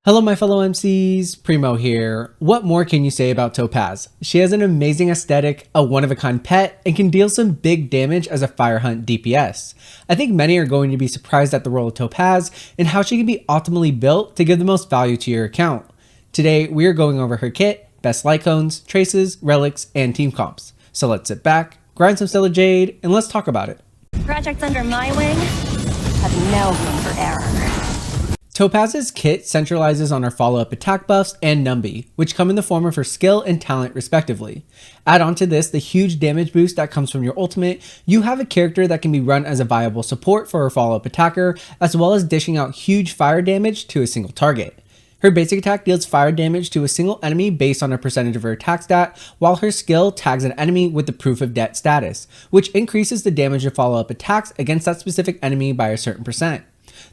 Hello my fellow MCs, Primo here. What more can you say about Topaz? She has an amazing aesthetic, a one-of-a-kind pet, and can deal some big damage as a fire hunt DPS. I think many are going to be surprised at the role of Topaz and how she can be optimally built to give the most value to your account. Today we are going over her kit, best Lightcones, traces, relics, and team comps. So let's sit back, grind some Stellar Jade, and let's talk about it. Projects under my wing have no room for error. Topaz's kit centralizes on her follow-up attack buffs and Numby, which come in the form of her skill and talent respectively. Add on to this the huge damage boost that comes from your ultimate, you have a character that can be run as a viable support for her follow-up attacker, as well as dishing out huge fire damage to a single target. Her basic attack deals fire damage to a single enemy based on a percentage of her attack stat, while her skill tags an enemy with the proof of debt status, which increases the damage of follow-up attacks against that specific enemy by a certain percent.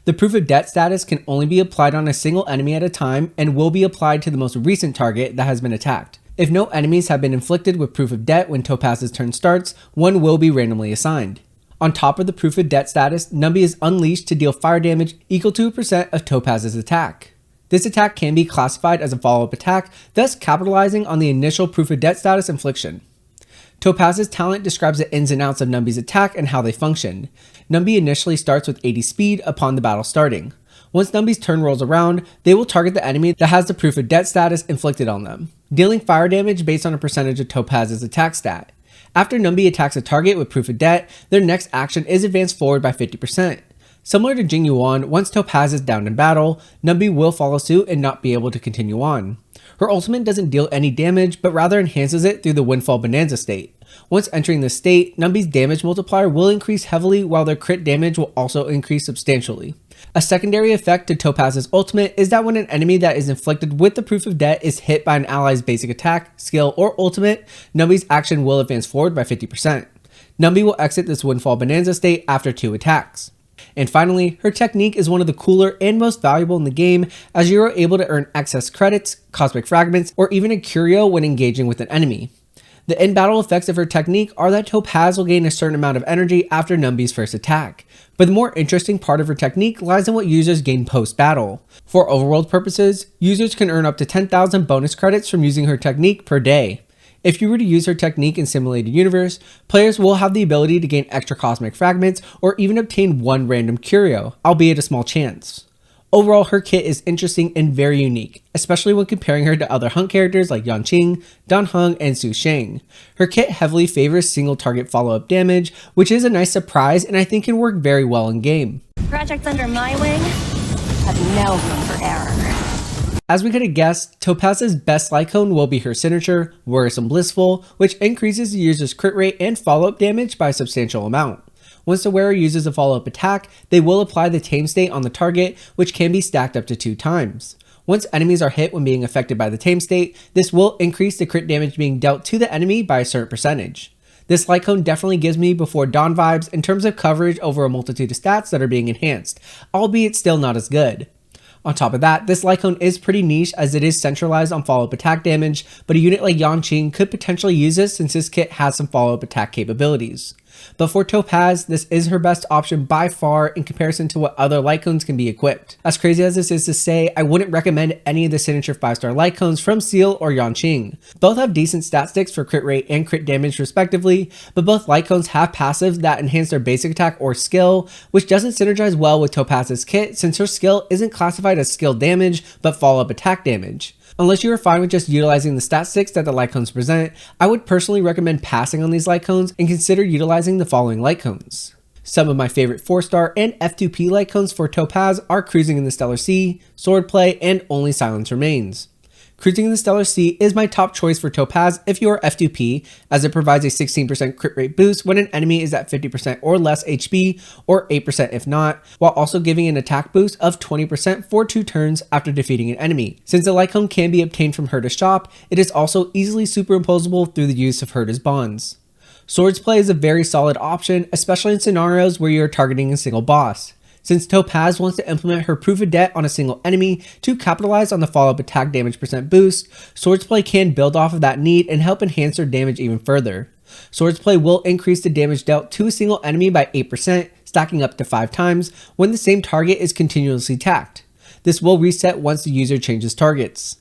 The proof of debt status can only be applied on a single enemy at a time and will be applied to the most recent target that has been attacked. If no enemies have been inflicted with proof of debt when Topaz's turn starts, one will be randomly assigned. On top of the proof of debt status, Numby is unleashed to deal fire damage equal to a percent of Topaz's attack. This attack can be classified as a follow-up attack, thus capitalizing on the initial proof of debt status infliction. Topaz's talent describes the ins and outs of Numby's attack and how they function. Numby initially starts with 80 speed upon the battle starting. Once Numby's turn rolls around, they will target the enemy that has the proof of debt status inflicted on them, dealing fire damage based on a percentage of Topaz's attack stat. After Numby attacks a target with proof of debt, their next action is advance forward by 50%. Similar to Jing Yuan, once Topaz is downed in battle, Numby will follow suit and not be able to continue on. Her ultimate doesn't deal any damage, but rather enhances it through the Windfall Bonanza state. Once entering this state, Numby's damage multiplier will increase heavily while their crit damage will also increase substantially. A secondary effect to Topaz's ultimate is that when an enemy that is inflicted with the proof of debt is hit by an ally's basic attack, skill, or ultimate, Numby's action will advance forward by 50%. Numby will exit this Windfall Bonanza state after 2 attacks. And finally, her technique is one of the cooler and most valuable in the game, as you are able to earn excess credits, cosmic fragments, or even a curio when engaging with an enemy. The in-battle effects of her technique are that Topaz will gain a certain amount of energy after Numby's first attack, but the more interesting part of her technique lies in what users gain post-battle. For overworld purposes, users can earn up to 10,000 bonus credits from using her technique per day. If you were to use her technique in Simulated Universe, players will have the ability to gain extra cosmic fragments or even obtain one random curio, albeit a small chance. Overall, her kit is interesting and very unique, especially when comparing her to other hunt characters like Yanqing, Dan Heng, and Su Sheng. Her kit heavily favors single target follow-up damage, which is a nice surprise and I think can work very well in game. Projects under my wing have no room for error. As we could have guessed, Topaz's best Lightcone will be her signature, Worrisome Blissful, which increases the user's crit rate and follow-up damage by a substantial amount. Once the wearer uses a follow-up attack, they will apply the tame state on the target, which can be stacked up to 2 times. Once enemies are hit when being affected by the tame state, this will increase the crit damage being dealt to the enemy by a certain percentage. This Lightcone definitely gives me Before Dawn vibes in terms of coverage over a multitude of stats that are being enhanced, albeit still not as good. On top of that, this Lightcone is pretty niche as it is centralized on follow-up attack damage, but a unit like Yanqing could potentially use this since this kit has some follow-up attack capabilities. But for Topaz, this is her best option by far in comparison to what other Lightcones can be equipped. As crazy as this is to say, I wouldn't recommend any of the signature 5-star Lightcones from Seal or Yanqing. Both have decent stat sticks for crit rate and crit damage respectively, but both Lightcones have passives that enhance their basic attack or skill, which doesn't synergize well with Topaz's kit since her skill isn't classified as skill damage but follow-up attack damage. Unless you are fine with just utilizing the stat sticks that the Lightcones present, I would personally recommend passing on these Lightcones and consider utilizing the following Lightcones. Some of my favorite 4-star and F2P Lightcones for Topaz are Cruising in the Stellar Sea, Swordplay, and Only Silence Remains. Cruising in the Stellar Sea is my top choice for Topaz if you are F2P, as it provides a 16% crit rate boost when an enemy is at 50% or less HP, or 8% if not, while also giving an attack boost of 20% for 2 turns after defeating an enemy. Since the Lightcone can be obtained from Herta's shop, it is also easily superimposable through the use of Herta's bonds. Swordsplay is a very solid option, especially in scenarios where you are targeting a single boss. Since Topaz wants to implement her proof of debt on a single enemy to capitalize on the follow-up attack damage percent boost, Swordsplay can build off of that need and help enhance their damage even further. Swordsplay will increase the damage dealt to a single enemy by 8%, stacking up to 5 times when the same target is continuously tacked. This will reset once the user changes targets.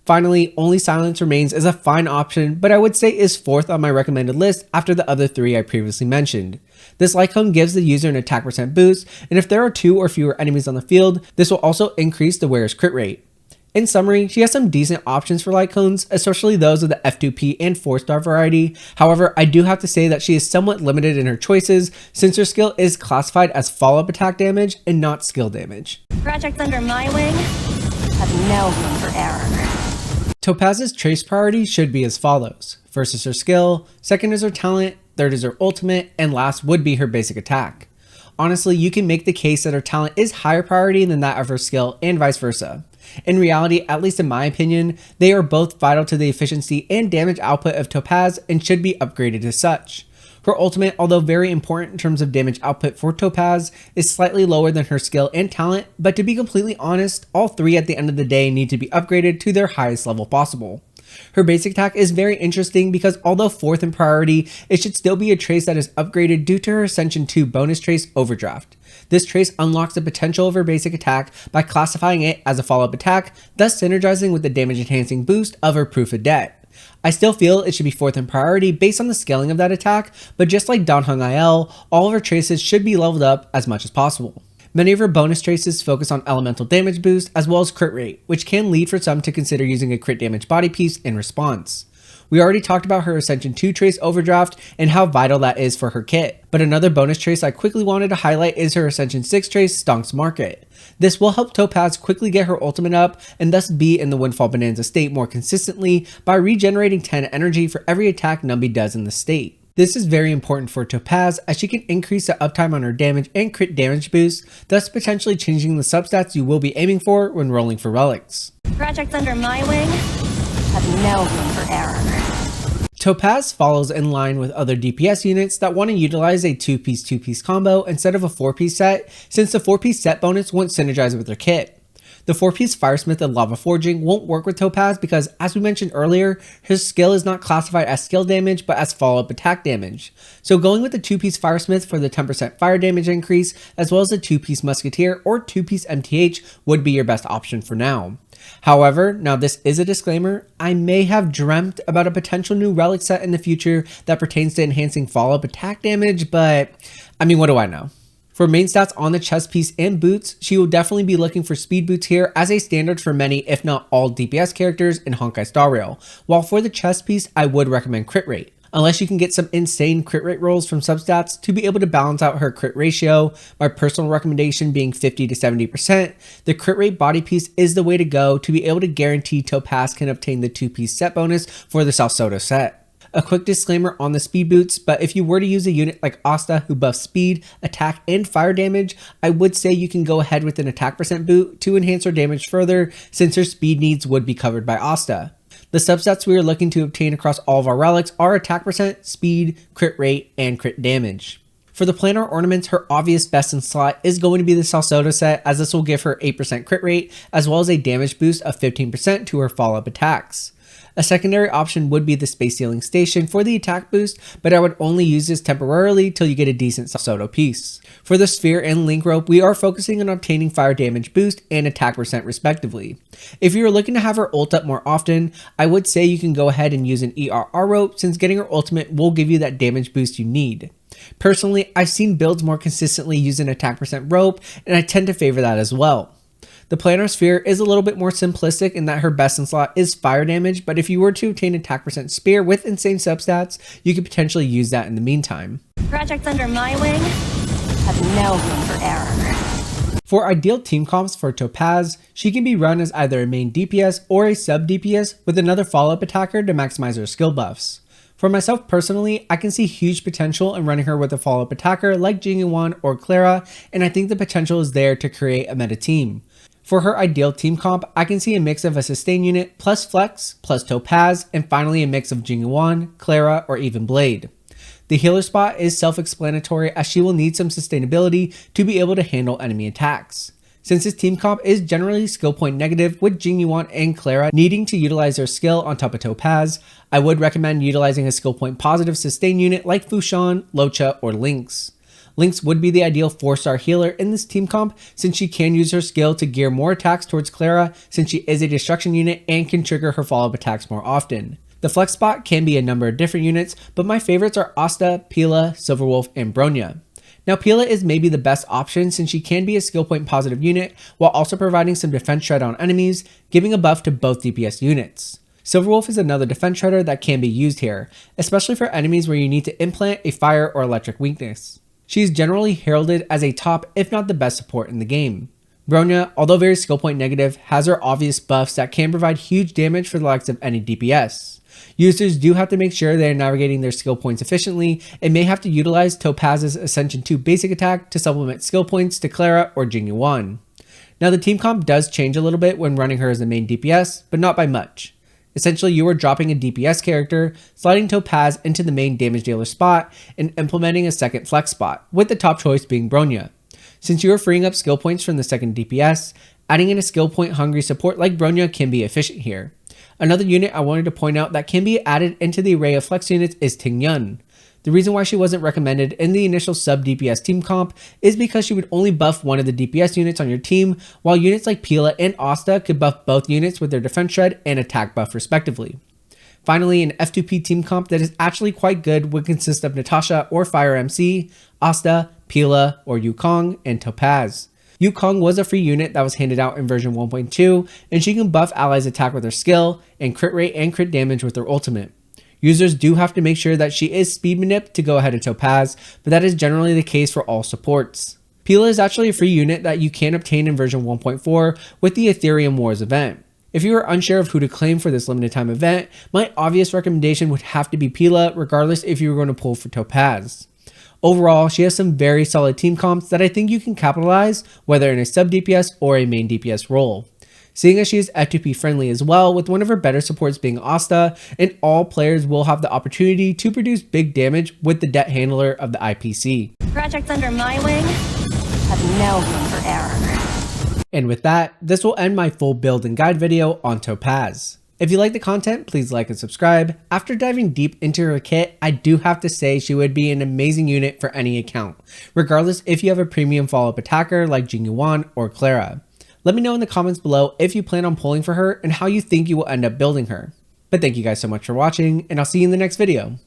Finally, only silence remains as a fine option, but I would say is 4th on my recommended list after the other 3 I previously mentioned. This Lightcone gives the user an attack percent boost, and if there are 2 or fewer enemies on the field, this will also increase the wearer's crit rate. In summary, she has some decent options for Lightcones, especially those of the F2P and 4-star variety. However, I do have to say that she is somewhat limited in her choices since her skill is classified as follow-up attack damage and not skill damage. Projects under my wing have no room for error. Topaz's trace priority should be as follows. First is her skill, second is her talent, third is her ultimate, and last would be her basic attack. Honestly, you can make the case that her talent is higher priority than that of her skill and vice versa. In reality, at least in my opinion, they are both vital to the efficiency and damage output of Topaz and should be upgraded as such. Her ultimate, although very important in terms of damage output for Topaz, is slightly lower than her skill and talent, but to be completely honest, all 3 at the end of the day need to be upgraded to their highest level possible. Her basic attack is very interesting because although 4th in priority, it should still be a trace that is upgraded due to her Ascension 2 bonus trace Overdraft. This trace unlocks the potential of her basic attack by classifying it as a follow-up attack, thus synergizing with the damage enhancing boost of her Proof of Debt. I still feel it should be 4th in priority based on the scaling of that attack, but just like Honkai, all of her traces should be leveled up as much as possible. Many of her bonus traces focus on elemental damage boost as well as crit rate, which can lead for some to consider using a crit damage body piece in response. We already talked about her Ascension 2 trace Overdraft and how vital that is for her kit, but another bonus trace I quickly wanted to highlight is her Ascension 6 trace Stonks Market. This will help Topaz quickly get her ultimate up and thus be in the Windfall Bonanza state more consistently by regenerating 10 energy for every attack Numby does in the state. This is very important for Topaz as she can increase the uptime on her damage and crit damage boost, thus potentially changing the substats you will be aiming for when rolling for relics. Projects under my wing have no room for error. Topaz follows in line with other DPS units that want to utilize a 2-piece combo instead of a 4-piece set, since the 4-piece set bonus won't synergize with their kit. The 4-piece Firesmith and Lava Forging won't work with Topaz because, as we mentioned earlier, his skill is not classified as skill damage but as follow-up attack damage. So going with the 2-piece Firesmith for the 10% fire damage increase, as well as the 2-piece Musketeer or 2-piece MTH would be your best option for now. However, now this is a disclaimer, I may have dreamt about a potential new relic set in the future that pertains to enhancing follow-up attack damage, but I mean, what do I know? For main stats on the chest piece and boots, she will definitely be looking for speed boots here as a standard for many if not all DPS characters in Honkai Star Rail, while for the chest piece I would recommend crit rate. Unless you can get some insane crit rate rolls from substats to be able to balance out her crit ratio, my personal recommendation being 50 to 70%, the crit rate body piece is the way to go to be able to guarantee Topaz can obtain the 2-piece set bonus for the Salsodo set. A quick disclaimer on the speed boots, but if you were to use a unit like Asta who buffs speed, attack, and fire damage, I would say you can go ahead with an attack percent boot to enhance her damage further since her speed needs would be covered by Asta. The substats we are looking to obtain across all of our relics are attack percent, speed, crit rate, and crit damage. For the planar ornaments, her obvious best in slot is going to be the Salsodo set, as this will give her 8% crit rate, as well as a damage boost of 15% to her follow-up attacks. A secondary option would be the Space Sealing Station for the attack boost, but I would only use this temporarily till you get a decent Salsodo piece. For the Sphere and Link Rope, we are focusing on obtaining fire damage boost and attack percent respectively. If you are looking to have her ult up more often, I would say you can go ahead and use an ERR rope since getting her ultimate will give you that damage boost you need. Personally, I've seen builds more consistently use an attack percent rope, and I tend to favor that as well. The planar sphere is a little bit more simplistic in that her best in slot is fire damage, but if you were to obtain attack percent spear with insane substats, you could potentially use that in the meantime. Projects under my wing have no room for error. For ideal team comps for Topaz, she can be run as either a main DPS or a sub DPS with another follow-up attacker to maximize her skill buffs. For myself personally, I can see huge potential in running her with a follow-up attacker like Jingyuan or Clara, and I think the potential is there to create a meta team. For her ideal team comp, I can see a mix of a sustain unit plus Flex plus Topaz, and finally a mix of Jingyuan, Clara, or even Blade. The healer spot is self-explanatory as she will need some sustainability to be able to handle enemy attacks. Since this team comp is generally skill point negative with Jingyuan and Clara needing to utilize their skill on top of Topaz, I would recommend utilizing a skill point positive sustain unit like Fushan, Locha, or Lynx. Lynx would be the ideal 4-star healer in this team comp since she can use her skill to gear more attacks towards Clara since she is a destruction unit and can trigger her follow-up attacks more often. The flex spot can be a number of different units, but my favorites are Asta, Pila, Silverwolf, and Bronya. Now Pila is maybe the best option since she can be a skill point positive unit while also providing some defense shred on enemies, giving a buff to both DPS units. Silverwolf is another defense shredder that can be used here, especially for enemies where you need to implant a fire or electric weakness. She is generally heralded as a top if not the best support in the game. Bronya, although very skill point negative, has her obvious buffs that can provide huge damage for the likes of any DPS. Users do have to make sure they are navigating their skill points efficiently and may have to utilize Topaz's Ascension 2 basic attack to supplement skill points to Clara or Jing Yuan. Now the team comp does change a little bit when running her as the main DPS, but not by much. Essentially, you are dropping a DPS character, sliding Topaz into the main damage dealer spot, and implementing a second flex spot, with the top choice being Bronya. Since you are freeing up skill points from the second DPS, adding in a skill point hungry support like Bronya can be efficient here. Another unit I wanted to point out that can be added into the array of flex units is Ting Yun. The reason why she wasn't recommended in the initial sub DPS team comp is because she would only buff one of the DPS units on your team, while units like Pila and Asta could buff both units with their defense shred and attack buff respectively. Finally, an F2P team comp that is actually quite good would consist of Natasha or Fire MC, Asta, Pila, or Yukong, and Topaz. Yukong was a free unit that was handed out in version 1.2, and she can buff allies' attack with her skill, and crit rate and crit damage with her ultimate. Users do have to make sure that she is speed manip to go ahead of Topaz, but that is generally the case for all supports. Pila is actually a free unit that you can obtain in version 1.4 with the Ethereum Wars event. If you are unsure of who to claim for this limited time event, my obvious recommendation would have to be Pila, regardless if you were going to pull for Topaz. Overall, she has some very solid team comps that I think you can capitalize, whether in a sub DPS or a main DPS role. Seeing as she is F2P friendly as well, with one of her better supports being Asta, and all players will have the opportunity to produce big damage with the debt handler of the IPC. Projects under my wing have no room for error. And with that, this will end my full build and guide video on Topaz. If you like the content, please like and subscribe. After diving deep into her kit, I do have to say she would be an amazing unit for any account, regardless if you have a premium follow-up attacker like Jing Yuan or Clara. Let me know in the comments below if you plan on pulling for her and how you think you will end up building her. But thank you guys so much for watching, and I'll see you in the next video.